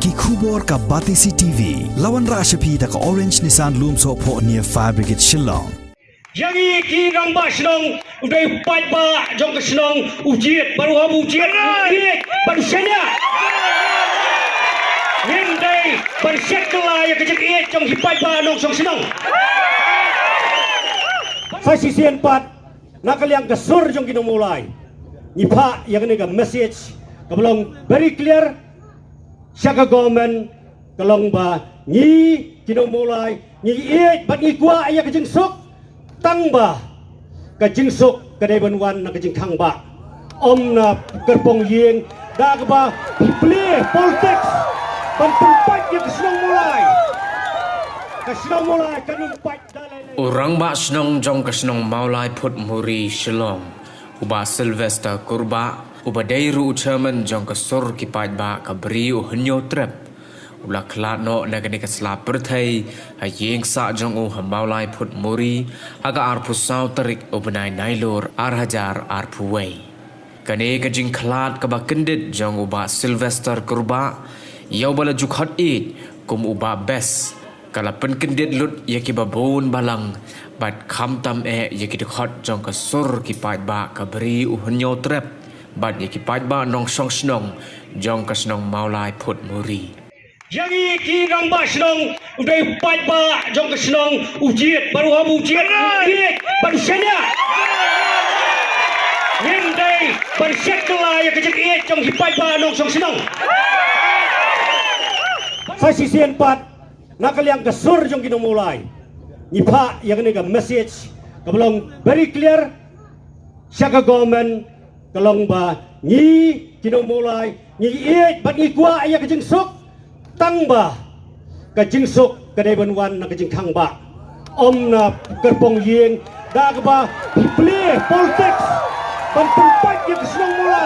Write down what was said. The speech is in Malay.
ki khubor ka Batisi TV lawan ra shapi da ka Orange Nissan Lumso pho near Fire Brigade Shillong Yangi ki ramba shnong udai pajba jong shnong ujiet baru ham ujiet ujiet baru senya Hindai bersekala yang kecil iet jong hipajba nong song shnong Sasi sian pat nakal yang kesur jong kino mulai Nipa yang ni ka message kabalong very clear Syaka government kalong ba ni kino mulai ni iet bat ni kwa ayah kecing sok tang ba kajing sok kadai banwan na kajing thang ba om na kerpong yeng da ka ba play politics ban tempat yang kesenang mulai kanumpat dalai orang ba senang jong kesenang maulai put muri Shillong uba Sylvester kurba uba dairu chairman jong kesur kipaj ba kabri uhnyo trep ula klat no nagani kasla perthai hayeng sa jong u hamaulai put muri aga arpu sau tarik ubnai nailor arhajar arpuwei kane kajing klat kaba kendit jong uba Sylvester kurba yau bala jukhat it kum uba bes kala pen kendit lut yaki babon balang bat kham tam yaki dkhot jong kasur kipaj ba kabri uhnyo trep bat yaki pajba nong song snong jong kasnong maulai put muri Yangi ki ramba shnong udai pajba jong shnong ujiet baru ham ujiet ujiet baru senya Hindai bersekala yang kecil iet jong hipajba nong song shnong Sasi sian pat nakal yang kesur jong kino mulai Nipa yang ni ka message kabalong very clear Syaka government kalong ba ni kino mulai ni iet bat ni kwa ayah kajing sok tang ba kajing sok kadai banwan na kajing thang ba om na kerpong yeng da ka ba play politics ban tempat yang kesenang mulai